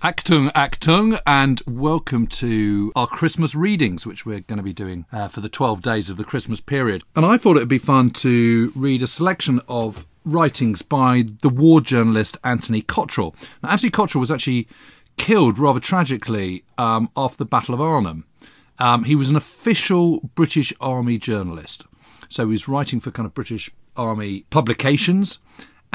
Achtung, Achtung, and welcome to our Christmas readings, which we're going to be doing for the 12 days of the Christmas period. And I thought it would be fun to read a selection of writings by the war journalist Anthony Cotterell. Now, Anthony Cotterell was actually killed rather tragically after the Battle of Arnhem. He was an official British Army journalist, so he was writing for kind of British Army publications.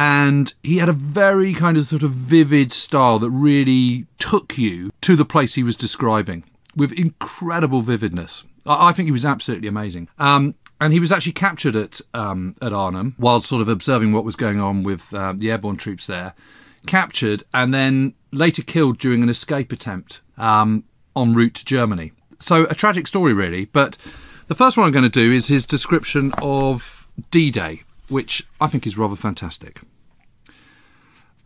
And he had a very kind of sort of vivid style that really took you to the place he was describing with incredible vividness. I think he was absolutely amazing. And he was actually captured at Arnhem while sort of observing what was going on with the airborne troops there. Captured and then later killed during an escape attempt en route to Germany. So a tragic story really. But the first one I'm going to do is his description of D-Day, which I think is rather fantastic.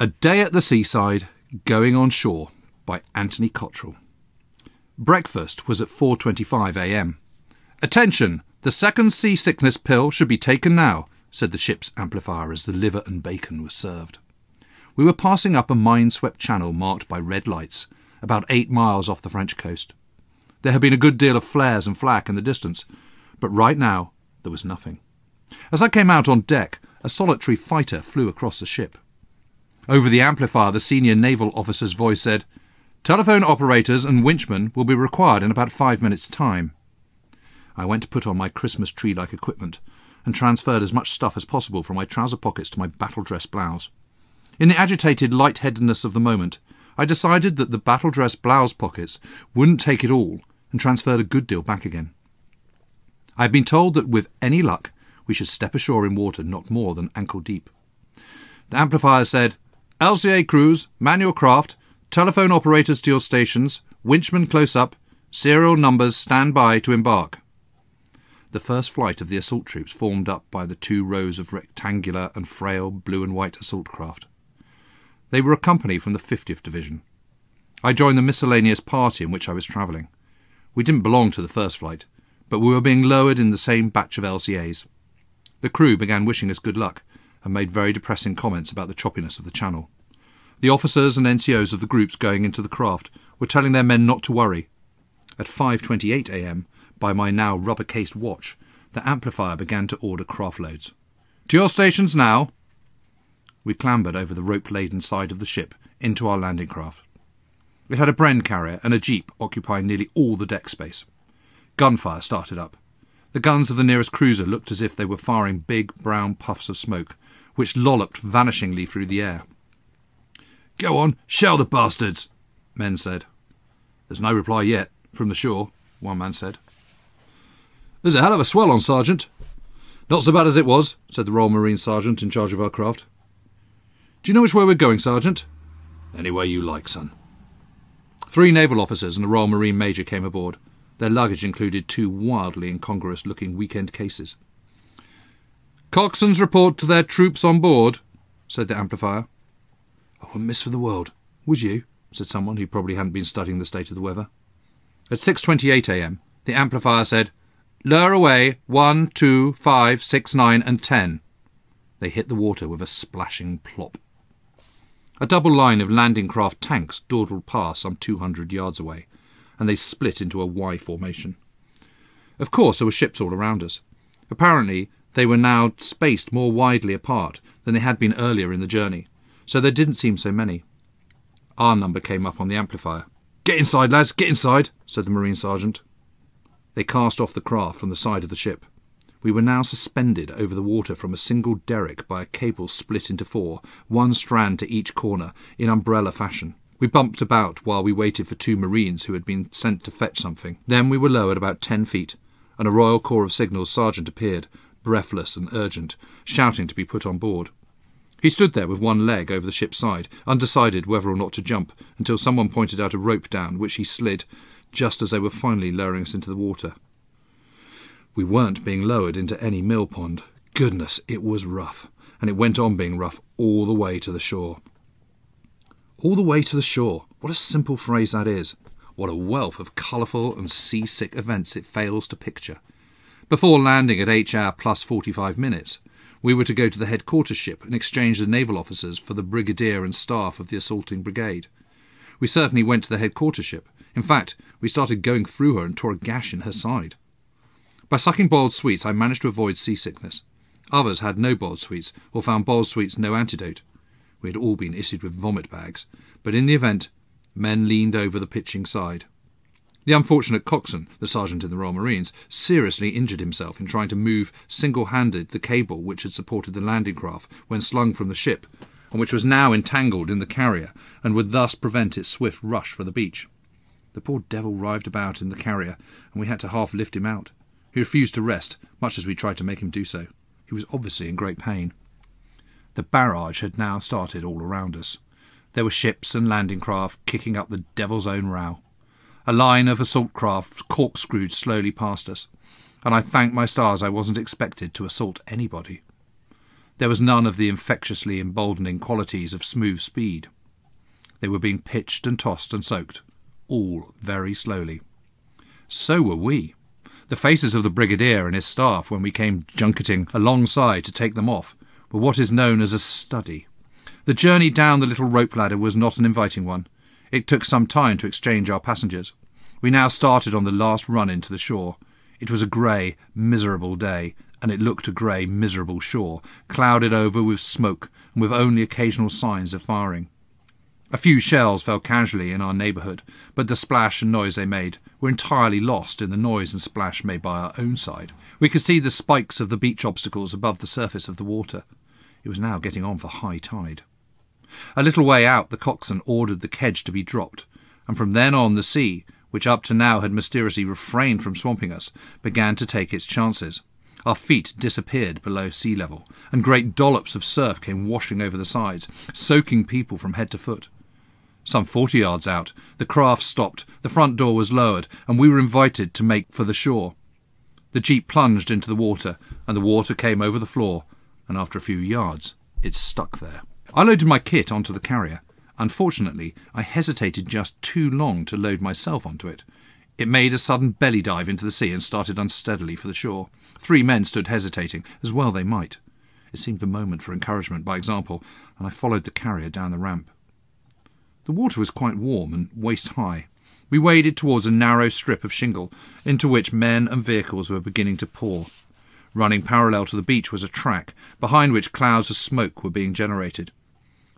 A Day at the Seaside, Going on Shore by Anthony Cotterell. Breakfast was at 4:25 a.m. Attention, the second seasickness pill should be taken now, said the ship's amplifier as the liver and bacon was served. We were passing up a mine-swept channel marked by red lights, about 8 miles off the French coast. There had been a good deal of flares and flak in the distance, but right now there was nothing. As I came out on deck, a solitary fighter flew across the ship. Over the amplifier, the senior naval officer's voice said, "Telephone operators and winchmen will be required in about 5 minutes' time." I went to put on my Christmas tree-like equipment and transferred as much stuff as possible from my trouser pockets to my battle-dress blouse. In the agitated light-headedness of the moment, I decided that the battle-dress blouse pockets wouldn't take it all and transferred a good deal back again. I had been told that with any luck, we should step ashore in water not more than ankle deep. The amplifier said, "LCA crews, man your craft, telephone operators to your stations, winchmen close up, serial numbers stand by to embark." The first flight of the assault troops formed up by the 2 rows of rectangular and frail blue and white assault craft. They were a company from the 50th Division. I joined the miscellaneous party in which I was travelling. We didn't belong to the first flight, but we were being lowered in the same batch of LCAs. The crew began wishing us good luck and made very depressing comments about the choppiness of the channel. The officers and NCOs of the groups going into the craft were telling their men not to worry. At 5:28 a.m, by my now rubber-cased watch, the amplifier began to order craft loads. "To your stations now!" We clambered over the rope-laden side of the ship into our landing craft. It had a Bren carrier and a jeep occupying nearly all the deck space. Gunfire started up. The guns of the nearest cruiser looked as if they were firing big brown puffs of smoke, which lolloped vanishingly through the air. "Go on, shell the bastards," men said. "There's no reply yet, from the shore," one man said. "There's a hell of a swell on, Sergeant." "Not so bad as it was," said the Royal Marine Sergeant in charge of our craft. "Do you know which way we're going, Sergeant?" "Any way you like, son." 3 naval officers and a Royal Marine Major came aboard. Their luggage included 2 wildly incongruous-looking weekend cases. "Coxswains report to their troops on board," said the amplifier. "I wouldn't miss for the world, would you?" said someone who probably hadn't been studying the state of the weather. At 6:28 a.m, the amplifier said, "Lower away 1, 2, 5, 6, 9 and 10. They hit the water with a splashing plop. A double line of landing craft tanks dawdled past some 200 yards away, and they split into a Y formation. Of course, there were ships all around us. Apparently, they were now spaced more widely apart than they had been earlier in the journey, so there didn't seem so many. Our number came up on the amplifier. "Get inside, lads, get inside," said the Marine Sergeant. They cast off the craft from the side of the ship. We were now suspended over the water from a single derrick by a cable split into 4, 1 strand to each corner, in umbrella fashion. We bumped about while we waited for 2 Marines who had been sent to fetch something. Then we were lowered about 10 feet, and a Royal Corps of Signals sergeant appeared, breathless and urgent, shouting to be put on board. He stood there with one leg over the ship's side, undecided whether or not to jump, until someone pointed out a rope down, which he slid, just as they were finally lowering us into the water. We weren't being lowered into any mill pond. Goodness, it was rough, and it went on being rough all the way to the shore. All the way to the shore. What a simple phrase that is. What a wealth of colourful and seasick events it fails to picture. Before landing at HR plus 45 minutes, we were to go to the headquarters ship and exchange the naval officers for the brigadier and staff of the assaulting brigade. We certainly went to the headquarters ship. In fact, we started going through her and tore a gash in her side. By sucking boiled sweets, I managed to avoid seasickness. Others had no boiled sweets, or found boiled sweets no antidote. We had all been issued with vomit bags, but in the event, men leaned over the pitching side. The unfortunate coxswain, the sergeant in the Royal Marines, seriously injured himself in trying to move single-handed the cable which had supported the landing craft when slung from the ship, and which was now entangled in the carrier, and would thus prevent its swift rush for the beach. The poor devil writhed about in the carrier, and we had to half lift him out. He refused to rest, much as we tried to make him do so. He was obviously in great pain. The barrage had now started all around us. There were ships and landing craft kicking up the devil's own row. A line of assault craft corkscrewed slowly past us, and I thanked my stars I wasn't expected to assault anybody. There was none of the infectiously emboldening qualities of smooth speed. They were being pitched and tossed and soaked, all very slowly. So were we. The faces of the brigadier and his staff, when we came junketing alongside to take them off, were what is known as a study. The journey down the little rope ladder was not an inviting one. It took some time to exchange our passengers. We now started on the last run into the shore. It was a grey, miserable day, and it looked a grey, miserable shore, clouded over with smoke and with only occasional signs of firing. A few shells fell casually in our neighbourhood, but the splash and noise they made were entirely lost in the noise and splash made by our own side. We could see the spikes of the beach obstacles above the surface of the water. It was now getting on for high tide. A little way out, the coxswain ordered the kedge to be dropped, and from then on the sea, which up to now had mysteriously refrained from swamping us, began to take its chances. Our feet disappeared below sea level, and great dollops of surf came washing over the sides, soaking people from head to foot. Some 40 yards out, the craft stopped, the front door was lowered, and we were invited to make for the shore. The jeep plunged into the water, and the water came over the floor, and after a few yards, it stuck there. I loaded my kit onto the carrier. Unfortunately, I hesitated just too long to load myself onto it. It made a sudden belly dive into the sea and started unsteadily for the shore. 3 men stood hesitating, as well they might. It seemed a moment for encouragement by example, and I followed the carrier down the ramp. The water was quite warm and waist-high. We waded towards a narrow strip of shingle, into which men and vehicles were beginning to pour. Running parallel to the beach was a track, behind which clouds of smoke were being generated.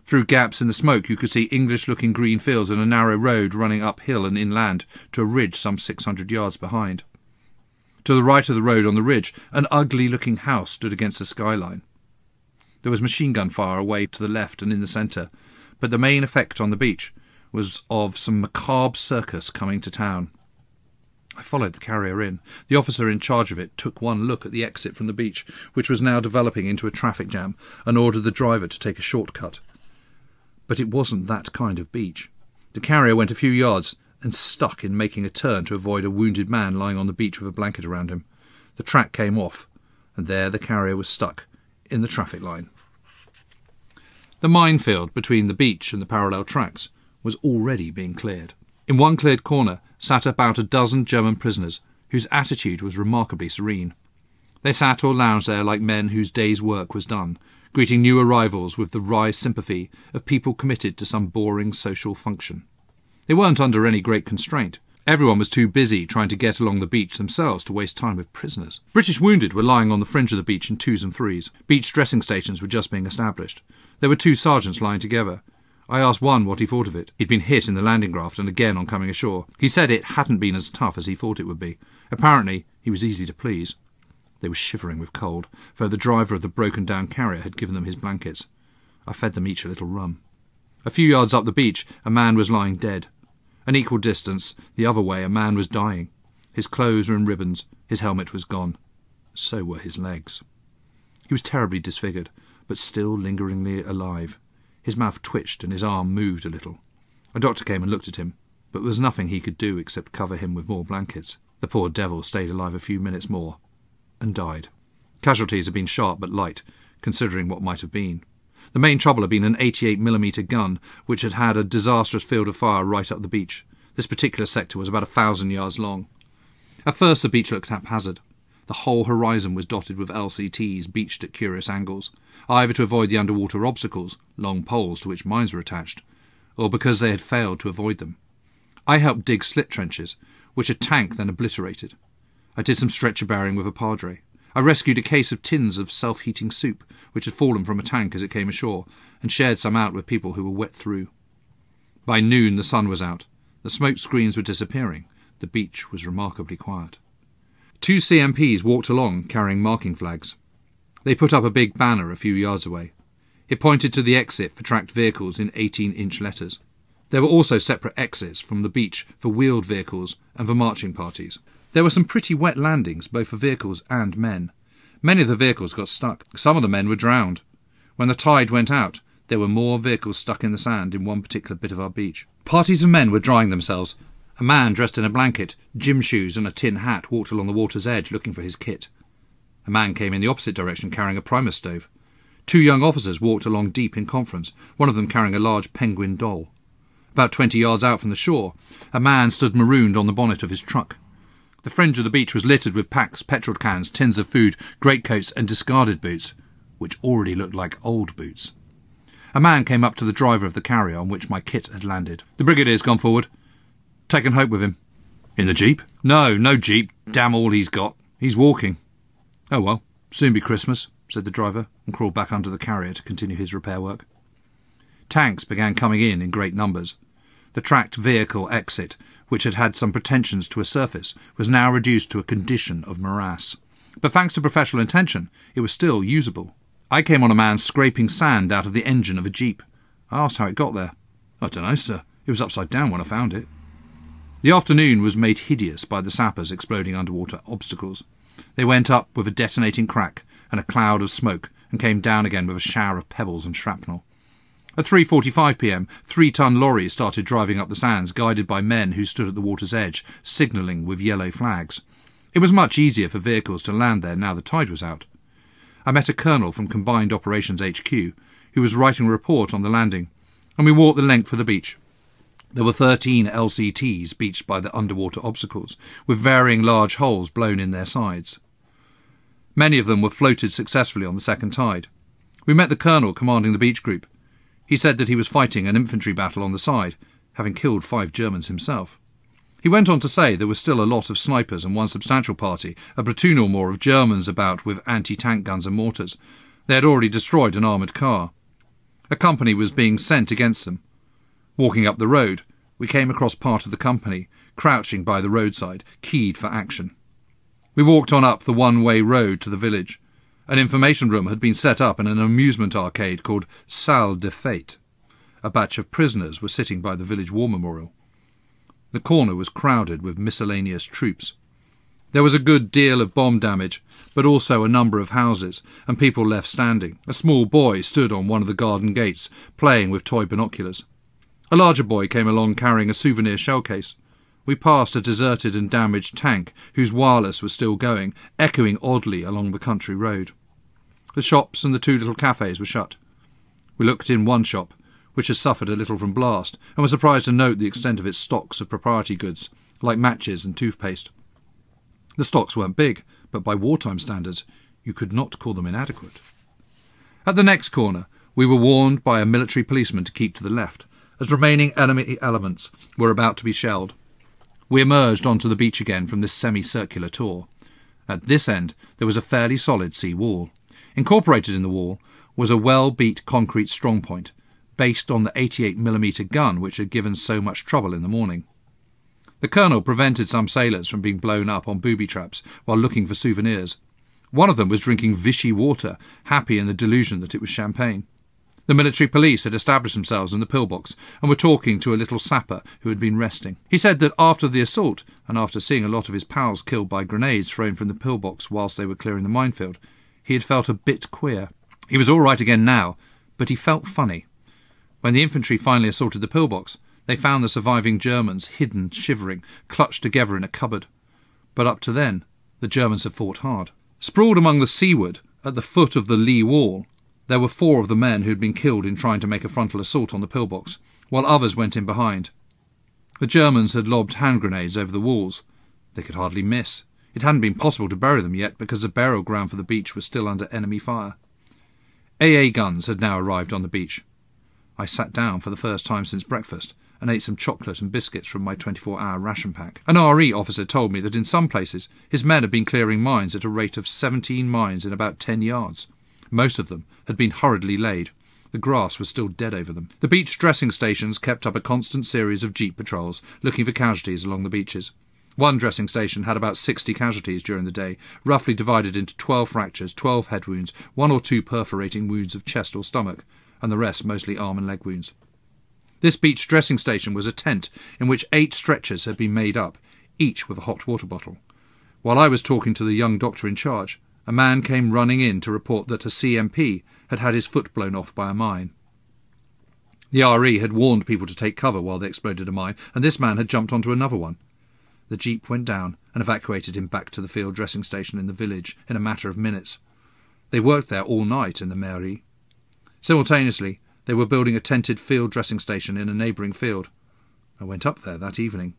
Through gaps in the smoke you could see English-looking green fields and a narrow road running uphill and inland to a ridge some 600 yards behind. To the right of the road on the ridge, an ugly-looking house stood against the skyline. There was machine-gun fire away to the left and in the centre, but the main effect on the beach was of some macabre circus coming to town. I followed the carrier in. The officer in charge of it took one look at the exit from the beach, which was now developing into a traffic jam, and ordered the driver to take a shortcut. But it wasn't that kind of beach. The carrier went a few yards and stuck in making a turn to avoid a wounded man lying on the beach with a blanket around him. The track came off, and there the carrier was stuck in the traffic line. The minefield between the beach and the parallel tracks was already being cleared. In one cleared corner sat about a dozen German prisoners, whose attitude was remarkably serene. They sat or lounged there like men whose day's work was done, greeting new arrivals with the wry sympathy of people committed to some boring social function. They weren't under any great constraint. Everyone was too busy trying to get along the beach themselves to waste time with prisoners. British wounded were lying on the fringe of the beach in 2s and 3s. Beach dressing stations were just being established. There were 2 sergeants lying together. I asked one what he thought of it. He'd been hit in the landing craft and again on coming ashore. He said it hadn't been as tough as he thought it would be. Apparently, he was easy to please. They were shivering with cold, for the driver of the broken-down carrier had given them his blankets. I fed them each a little rum. A few yards up the beach, a man was lying dead. An equal distance, the other way, a man was dying. His clothes were in ribbons, his helmet was gone. So were his legs. He was terribly disfigured, but still lingeringly alive. His mouth twitched and his arm moved a little. A doctor came and looked at him, but there was nothing he could do except cover him with more blankets. The poor devil stayed alive a few minutes more, and died. Casualties had been sharp but light, considering what might have been. The main trouble had been an 88mm gun, which had had a disastrous field of fire right up the beach. This particular sector was about 1,000 yards long. At first the beach looked haphazard. The whole horizon was dotted with LCTs beached at curious angles, either to avoid the underwater obstacles, long poles to which mines were attached, or because they had failed to avoid them. I helped dig slit trenches, which a tank then obliterated. I did some stretcher-bearing with a padre. I rescued a case of tins of self-heating soup, which had fallen from a tank as it came ashore, and shared some out with people who were wet through. By noon the sun was out. The smoke screens were disappearing. The beach was remarkably quiet. 2 CMPs walked along, carrying marking flags. They put up a big banner a few yards away. It pointed to the exit for tracked vehicles in 18-inch letters. There were also separate exits from the beach for wheeled vehicles and for marching parties. There were some pretty wet landings, both for vehicles and men. Many of the vehicles got stuck. Some of the men were drowned. When the tide went out, there were more vehicles stuck in the sand in one particular bit of our beach. Parties of men were drying themselves. A man dressed in a blanket, gym shoes and a tin hat walked along the water's edge looking for his kit. A man came in the opposite direction carrying a primus stove. 2 young officers walked along deep in conference, one of them carrying a large penguin doll. About 20 yards out from the shore, a man stood marooned on the bonnet of his truck. The fringe of the beach was littered with packs, petrol cans, tins of food, greatcoats and discarded boots, which already looked like old boots. A man came up to the driver of the carrier on which my kit had landed. "The brigadier's gone forward. Taken Hope with him." "In the jeep?" "No jeep. Damn all he's got. He's walking." "Oh well, soon be Christmas," said the driver, and crawled back under the carrier to continue his repair work. Tanks began coming in great numbers. The tracked vehicle exit, which had had some pretensions to a surface, was now reduced to a condition of morass. But thanks to professional intention, it was still usable. I came on a man scraping sand out of the engine of a jeep. I asked how it got there. "I don't know, sir. It was upside down when I found it." The afternoon was made hideous by the sappers exploding underwater obstacles. They went up with a detonating crack and a cloud of smoke and came down again with a shower of pebbles and shrapnel. At 3:45 p.m, 3-ton lorries started driving up the sands, guided by men who stood at the water's edge, signalling with yellow flags. It was much easier for vehicles to land there now the tide was out. I met a colonel from Combined Operations HQ, who was writing a report on the landing, and we walked the length of the beach. There were 13 LCTs beached by the underwater obstacles, with varying large holes blown in their sides. Many of them were floated successfully on the second tide. We met the colonel commanding the beach group. He said that he was fighting an infantry battle on the side, having killed 5 Germans himself. He went on to say there was still a lot of snipers and one substantial party, a platoon or more of Germans about with anti-tank guns and mortars. They had already destroyed an armoured car. A company was being sent against them. Walking up the road, we came across part of the company, crouching by the roadside, keyed for action. We walked on up the one-way road to the village. An information room had been set up in an amusement arcade called Salle de Fête. A batch of prisoners were sitting by the village war memorial. The corner was crowded with miscellaneous troops. There was a good deal of bomb damage, but also a number of houses, and people left standing. A small boy stood on one of the garden gates, playing with toy binoculars. A larger boy came along carrying a souvenir shell case. We passed a deserted and damaged tank, whose wireless was still going, echoing oddly along the country road. The shops and the 2 little cafes were shut. We looked in one shop, which had suffered a little from blast, and were surprised to note the extent of its stocks of proprietary goods, like matches and toothpaste. The stocks weren't big, but by wartime standards, you could not call them inadequate. At the next corner, we were warned by a military policeman to keep to the left, as remaining enemy elements were about to be shelled. We emerged onto the beach again from this semicircular tour. At this end, there was a fairly solid sea wall. Incorporated in the wall was a well-beat concrete strongpoint, based on the 88mm gun which had given so much trouble in the morning. The colonel prevented some sailors from being blown up on booby traps while looking for souvenirs. One of them was drinking Vichy water, happy in the delusion that it was champagne. The military police had established themselves in the pillbox and were talking to a little sapper who had been resting. He said that after the assault, and after seeing a lot of his pals killed by grenades thrown from the pillbox whilst they were clearing the minefield, he had felt a bit queer. He was all right again now, but he felt funny. When the infantry finally assaulted the pillbox, they found the surviving Germans hidden, shivering, clutched together in a cupboard. But up to then, the Germans had fought hard. Sprawled among the seaward, at the foot of the lee wall, there were 4 of the men who had been killed in trying to make a frontal assault on the pillbox, while others went in behind. The Germans had lobbed hand grenades over the walls. They could hardly miss. It hadn't been possible to bury them yet because the burial ground for the beach was still under enemy fire. AA guns had now arrived on the beach. I sat down for the first time since breakfast and ate some chocolate and biscuits from my 24-hour ration pack. An RE officer told me that in some places his men had been clearing mines at a rate of 17 mines in about 10 yards. Most of them had been hurriedly laid. The grass was still dead over them. The beach dressing stations kept up a constant series of jeep patrols, looking for casualties along the beaches. One dressing station had about 60 casualties during the day, roughly divided into 12 fractures, 12 head wounds, 1 or 2 perforating wounds of chest or stomach, and the rest mostly arm and leg wounds. This beach dressing station was a tent in which 8 stretchers had been made up, each with a hot water bottle. While I was talking to the young doctor in charge, a man came running in to report that a CMP had had his foot blown off by a mine. The RE had warned people to take cover while they exploded a mine, and this man had jumped onto another one. The jeep went down and evacuated him back to the field dressing station in the village in a matter of minutes. They worked there all night in the mairie. Simultaneously, they were building a tented field dressing station in a neighbouring field. I went up there that evening.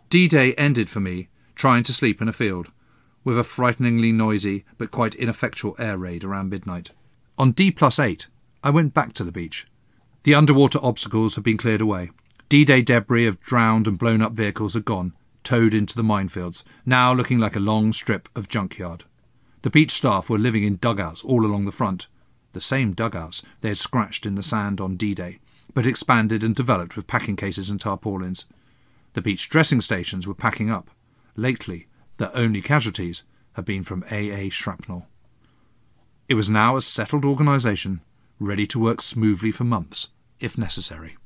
D-Day ended for me trying to sleep in a field, with a frighteningly noisy but quite ineffectual air raid around midnight. On D+8, I went back to the beach. The underwater obstacles had been cleared away. D-Day debris of drowned and blown-up vehicles had gone, towed into the minefields, now looking like a long strip of junkyard. The beach staff were living in dugouts all along the front, the same dugouts they had scratched in the sand on D-Day, but expanded and developed with packing cases and tarpaulins. The beach dressing stations were packing up. Lately, their only casualties had been from AA shrapnel. It was now a settled organisation, ready to work smoothly for months, if necessary.